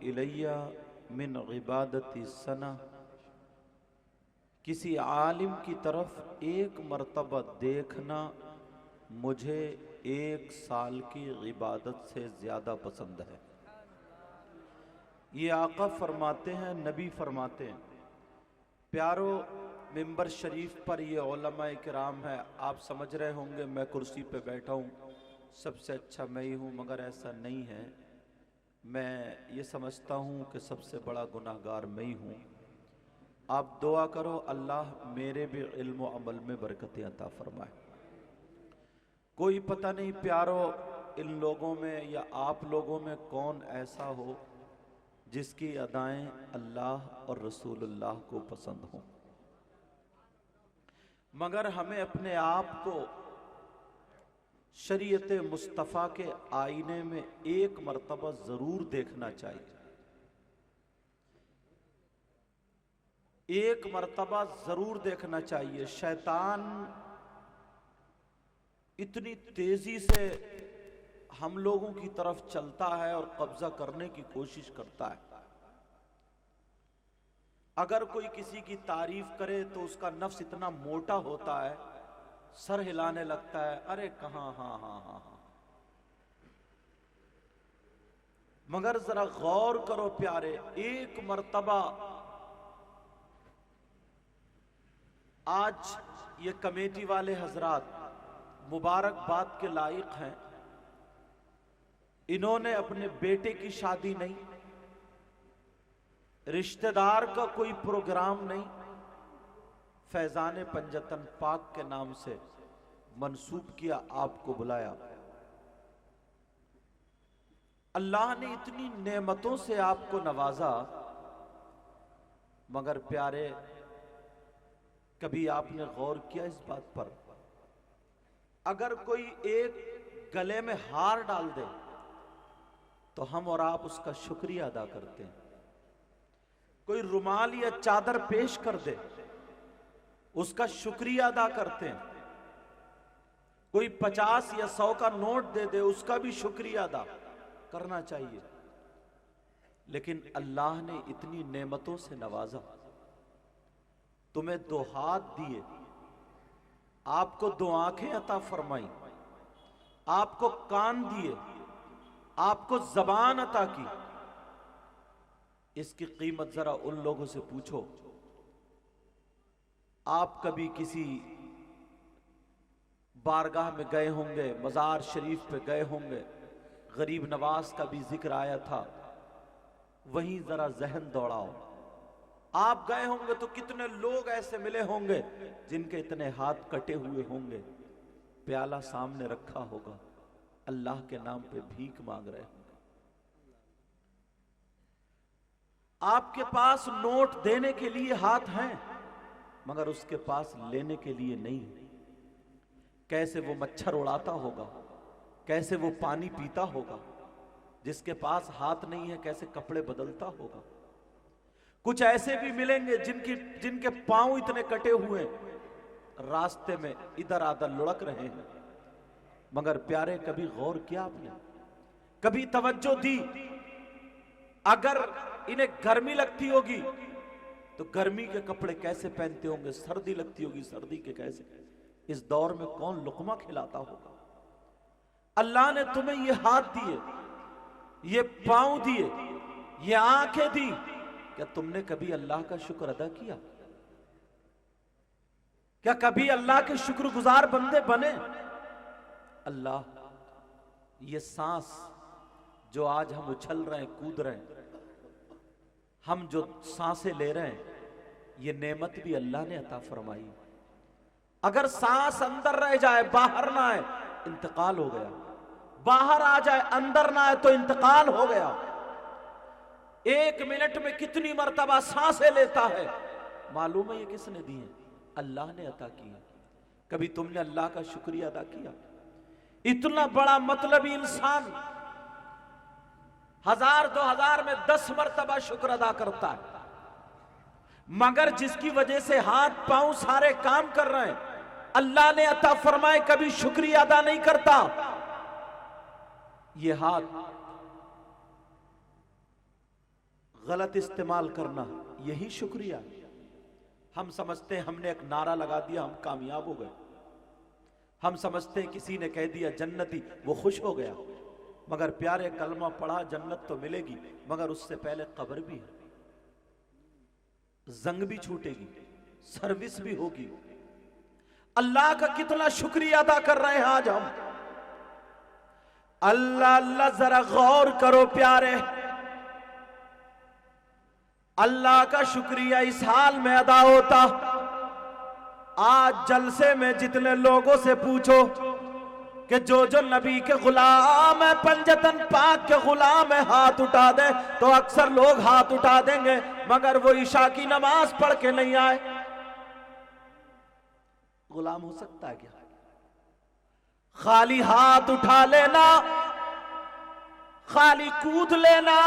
इलैया मिन इबादती सना, किसी आलिम की तरफ एक मर्तबा देखना मुझे 1 साल की इबादत से ज़्यादा पसंद है। ये आका फरमाते हैं, नबी फरमाते हैं। प्यारो, मिंबर शरीफ पर ये उलमाए किराम है। आप समझ रहे होंगे मैं कुर्सी पे बैठा हूँ, सबसे अच्छा मैं ही हूँ, मगर ऐसा नहीं है। मैं ये समझता हूँ कि सबसे बड़ा गुनाहगार मैं ही हूँ। आप दुआ करो अल्लाह मेरे भी इल्म व अमल में बरकतें अता फरमाए। कोई पता नहीं प्यारो, इन लोगों में या आप लोगों में कौन ऐसा हो जिसकी अदाएं अल्लाह और रसूलुल्लाह को पसंद हों, मगर हमें अपने आप को शरीयत मुस्तफ़ा के आईने में एक मर्तबा जरूर देखना चाहिए। एक मर्तबा जरूर देखना चाहिए। शैतान इतनी तेजी से हम लोगों की तरफ चलता है और कब्जा करने की कोशिश करता है। अगर कोई किसी की तारीफ करे तो उसका नफ्स इतना मोटा होता है, सर हिलाने लगता है, अरे कहां, हाँ हाँ हाँ हाँ। मगर जरा गौर करो प्यारे, एक मर्तबा आज ये कमेटी वाले हजरात मुबारकबाद के लायक हैं। इन्होंने अपने बेटे की शादी नहीं, रिश्तेदार का कोई प्रोग्राम नहीं, फैजान पंजतन पाक के नाम से मंसूब किया, आपको बुलाया। अल्लाह ने इतनी नेमतों से आपको नवाजा, मगर प्यारे कभी आपने गौर किया इस बात पर? अगर कोई एक गले में हार डाल दे तो हम और आप उसका शुक्रिया अदा करते हैं। कोई रुमाल या चादर पेश कर दे उसका शुक्रिया अदा करते हैं। कोई 50 या 100 का नोट दे दे उसका भी शुक्रिया अदा करना चाहिए। लेकिन अल्लाह ने इतनी नेमतों से नवाजा, तुम्हें 2 हाथ दिए, आपको 2 आंखें अता फरमाई, आपको कान दिए, आपको जबान अता की। इसकी कीमत जरा उन लोगों से पूछो। आप कभी किसी बारगाह में गए होंगे, मजार शरीफ पे गए होंगे, गरीब नवाज का भी जिक्र आया था, वहीं जरा जहन दौड़ाओ। आप गए होंगे तो कितने लोग ऐसे मिले होंगे जिनके इतने हाथ कटे हुए होंगे, प्याला सामने रखा होगा, अल्लाह के नाम पे भीख मांग रहे होंगे। आपके पास नोट देने के लिए हाथ हैं, मगर उसके पास लेने के लिए नहीं। कैसे वो मच्छर उड़ाता होगा, कैसे वो पानी पीता होगा। जिसके पास हाथ नहीं है कैसे कपड़े बदलता होगा। कुछ ऐसे भी मिलेंगे जिनके पांव इतने कटे हुए, रास्ते में इधर आधर लुढ़क रहे हैं। मगर प्यारे कभी गौर किया आपने, कभी तवज्जो दी? अगर इन्हें गर्मी लगती होगी तो गर्मी के कपड़े कैसे पहनते होंगे, सर्दी लगती होगी सर्दी के कैसे। इस दौर में कौन लुकमा खिलाता होगा। अल्लाह ने तुम्हें ये हाथ दिए, ये पांव दिए, ये आंखें दी, क्या तुमने कभी अल्लाह का शुक्र अदा किया? क्या कभी अल्लाह के शुक्रगुजार बंदे बने? अल्लाह, ये सांस जो आज हम उछल रहे हैं, कूद रहे हैं, हम जो सांसें ले रहे हैं, ये नेमत भी अल्लाह ने अता फरमाई। अगर सांस अंदर रह जाए, बाहर ना आए, इंतकाल हो गया। बाहर आ जाए, अंदर ना आए तो इंतकाल हो गया। 1 मिनट में कितनी मर्तबा सांसें लेता है, मालूम है ये किसने दी है? अल्लाह ने अता की है। कभी तुमने अल्लाह का शुक्रिया अदा किया? इतना बड़ा मतलबी इंसान 1000-2000 में 10 मर्तबा शुक्र अदा करता है, मगर जिसकी वजह से हाथ पांव सारे काम कर रहे हैं, अल्लाह ने अता फरमाए, कभी शुक्रिया अदा नहीं करता। ये हाथ गलत इस्तेमाल करना, यही शुक्रिया। हम समझते हैं हमने एक नारा लगा दिया, हम कामयाब हो गए। हम समझते हैं किसी ने कह दिया जन्नती, वो खुश हो गया। मगर प्यारे, कलमा पढ़ा, जन्नत तो मिलेगी, मगर उससे पहले कब्र भी है, जंग भी छूटेगी, सर्विस भी होगी। अल्लाह का कितना शुक्रिया अदा कर रहे हैं आज हम। अल्लाह अल्लाह, जरा गौर करो प्यारे, अल्लाह का शुक्रिया इस हाल में अदा होता। आज जलसे में जितने लोगों से पूछो कि जो जो नबी के गुलाम है, पंजतन पाक के गुलाम है, हाथ उठा दे, तो अक्सर लोग हाथ उठा देंगे, मगर वो ईशा की नमाज पढ़ के नहीं आए। गुलाम हो सकता है क्या? खाली हाथ उठा लेना, खाली कूद लेना,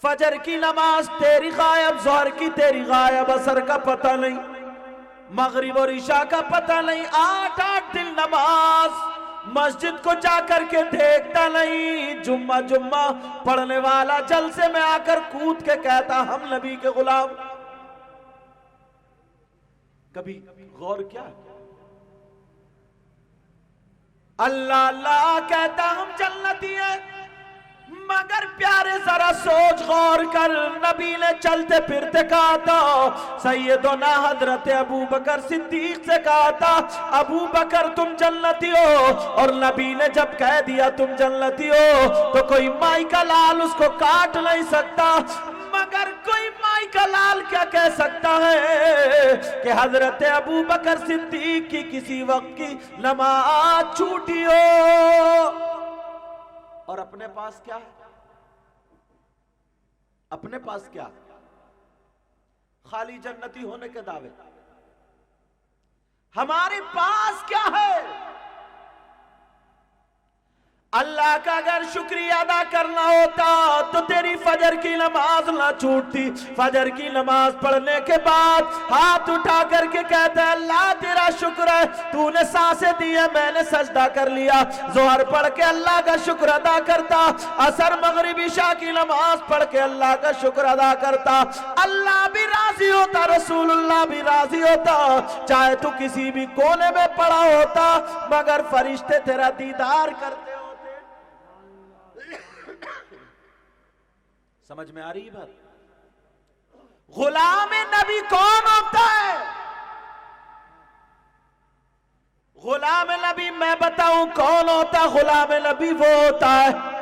फजर की नमाज तेरी गायब, जोहर की तेरी गायब, असर का पता नहीं, मगरिब और ईशा का पता नहीं, 8-8 दिन नमाज, मस्जिद को जाकर के देखता नहीं, जुम्मा जुम्मा पढ़ने वाला जलसे में आकर कूद के कहता हम नबी के गुलाम। कभी गौर क्या? अल्लाह अल्लाह कहता हम जन्नती हैं, मगर प्यारे जरा सोच गौर कर, नबी ने चलते फिरते कहा था, सैयदना हजरत अबू बकर सिद्दीक से कहा था, अबू बकर तुम जन्नती हो। और नबी ने जब कह दिया तुम जन्नती हो, तो कोई माई का लाल उसको काट नहीं सकता। मगर कोई माई का लाल क्या कह सकता है कि हजरत अबू बकर सिद्दीक की किसी वक्त की नमाज छूटी हो, और अपने पास क्या है? अपने पास क्या? खाली जन्नती होने के दावे। हमारे पास क्या है? अल्लाह का अगर शुक्रिया अदा करना होता तो तेरी फजर की नमाज ना छूटती। फजर की नमाज पढ़ने के बाद हाथ उठा करके कहता है अल्लाह तेरा शुक्र है, तूने सांसें दी है, मैंने सजदा कर लिया। जोहर पढ़ के अल्लाह का शुक्र अदा करता, असर मगरिब इशा की नमाज पढ़ के अल्लाह का शुक्र अदा करता। अल्लाह भी राजी होता, रसूलुल्लाह भी राजी होता, चाहे तू किसी भी कोने में पड़ा होता, मगर फरिश्ते तेरा दीदार करते। समझ में आ रही बात? गुलाम नबी कौन होता है? गुलाम नबी मैं बताऊं कौन होता? गुलाम नबी वो होता है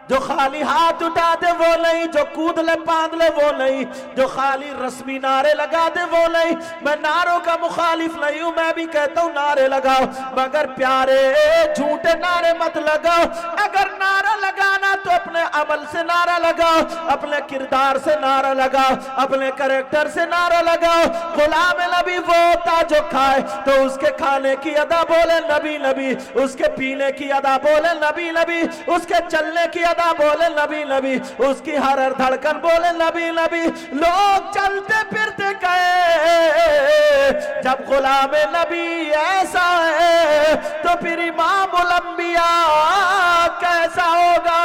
जो खाली हाथ उठा दे वो नहीं, जो कूद ले बांध ले वो नहीं, जो खाली रस्मी नारे लगा दे वो नहीं। मैं नारों का मुखालिफ नहीं हूं, मैं भी कहता हूं नारे लगाओ, मगर प्यारे झूठे नारे मत लगाओ। अगर नारा लगाना तो अपने अमल से नारा लगाओ, अपने किरदार से नारा लगाओ, अपने कैरेक्टर से नारा लगाओ। गुलाम नबी वो होता जो खाए तो उसके खाने की अदा बोले नबी नबी, उसके पीने की अदा बोले नबी नबी, उसके चलने की अदा बोले नबी नबी, उसकी हर हर धड़कन बोले नबी नबी। लोग चलते फिरते कहे जब गुलाम नबी ऐसा है तो फिर इमामुल अंबिया कैसा होगा?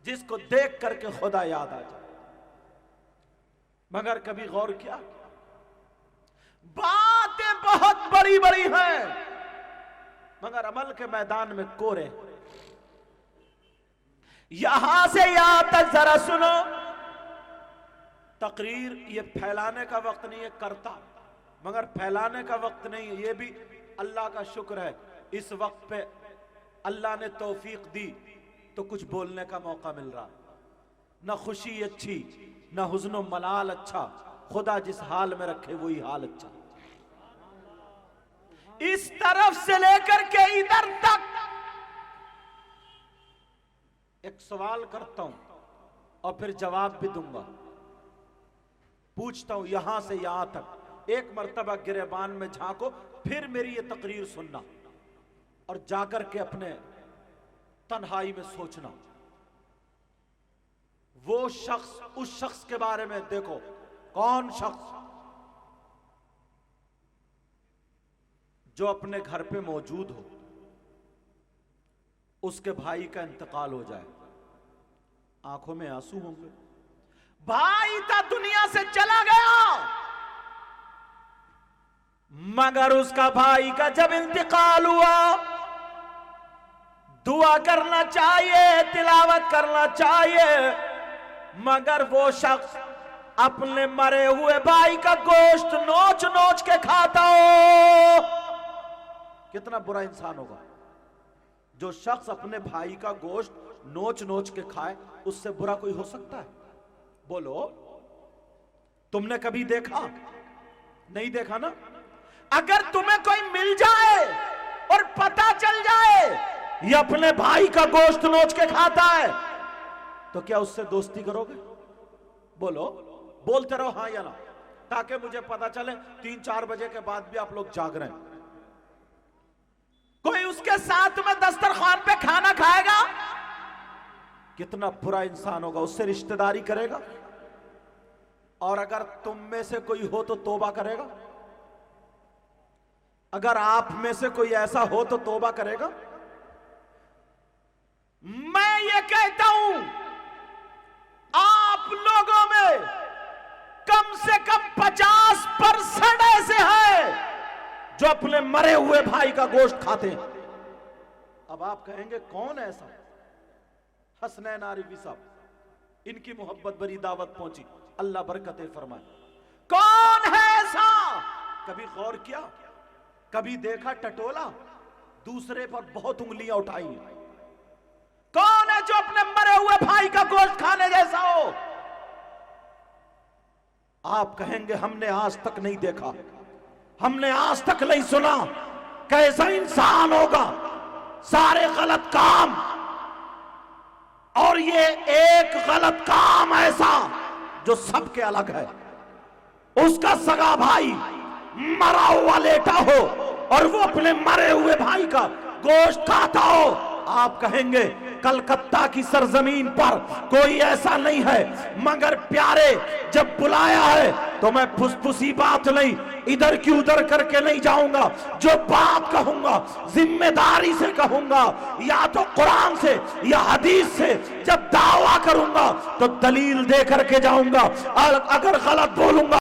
जिसको देख करके खुदा याद आ जाए। मगर कभी गौर किया? बातें बहुत बड़ी बड़ी हैं, मगर अमल के मैदान में कोरे। यहां से यहां तक जरा सुनो, तकरीर ये फैलाने का वक्त नहीं है, करता मगर फैलाने का वक्त नहीं है। ये भी अल्लाह का शुक्र है, इस वक्त पे अल्लाह ने तौफीक दी तो कुछ बोलने का मौका मिल रहा। ना खुशी अच्छी, ना हुज़्न मलाल अच्छा, खुदा जिस हाल में रखे वही हाल अच्छा। इस तरफ से लेकर के इधर तक एक सवाल करता हूं और फिर जवाब भी दूंगा। पूछता हूं यहां से यहां तक, एक मर्तबा गिरेबान में झांको, फिर मेरी ये तकरीर सुनना और जाकर के अपने तन्हाई में सोचना। वो शख्स, उस शख्स के बारे में देखो, कौन शख्स जो अपने घर पे मौजूद हो, उसके भाई का इंतकाल हो जाए, आंखों में आंसू होंगे। भाई था दुनिया से चला गया, मगर उसका भाई का जब इंतकाल हुआ, दुआ करना चाहिए, तिलावत करना चाहिए, मगर वो शख्स अपने मरे हुए भाई का गोश्त नोच नोच के खाता हो। कितना बुरा इंसान होगा जो शख्स अपने भाई का गोश्त नोच नोच के खाए। उससे बुरा कोई हो सकता है? बोलो, तुमने कभी देखा? नहीं देखा ना। अगर तुम्हें कोई मिल जाए और पता चल जाए ये अपने भाई का गोश्त नोच के खाता है, तो क्या उससे दोस्ती करोगे? बोलो, बोलते रहो हाँ या ना, ताकि मुझे पता चले 3-4 बजे के बाद भी आप लोग जाग रहे हैं। कोई उसके साथ में दस्तरखान पे खाना खाएगा, कितना बुरा इंसान होगा, उससे रिश्तेदारी करेगा। और अगर तुम में से कोई हो तो तौबा करेगा? अगर आप में से कोई ऐसा हो तो तौबा करेगा? मैं ये कहता हूं, आप लोगों में कम से कम 50% ऐसे हैं जो अपने मरे हुए भाई का गोश्त खाते हैं। अब आप कहेंगे कौन ऐसा? हसनैन आरिफी साहब, इनकी मोहब्बत भरी दावत पहुंची, अल्लाह बरकतें फरमाए। कौन है ऐसा? कभी गौर किया? कभी देखा टटोला? दूसरे पर बहुत उंगलियां उठाई। कौन है जो अपने मरे हुए भाई का गोश्त खाने जैसा हो? आप कहेंगे हमने आज तक नहीं देखा, हमने आज तक नहीं सुना। कैसा इंसान होगा? सारे गलत काम, और ये एक गलत काम ऐसा जो सबके अलग है। उसका सगा भाई मरा हुआ लेटा हो और वो अपने मरे हुए भाई का गोश्त खाता हो। आप कहेंगे कलकत्ता की सरजमीन पर कोई ऐसा नहीं है, मगर प्यारे जब बुलाया है तो मैं फुसफुसी बात नहीं, इधर की उधर करके नहीं जाऊंगा। जो बात कहूंगा जिम्मेदारी से कहूंगा, या तो कुरान से या हदीस से। जब दावा करूंगा तो दलील दे करके जाऊंगा, और अगर गलत बोलूंगा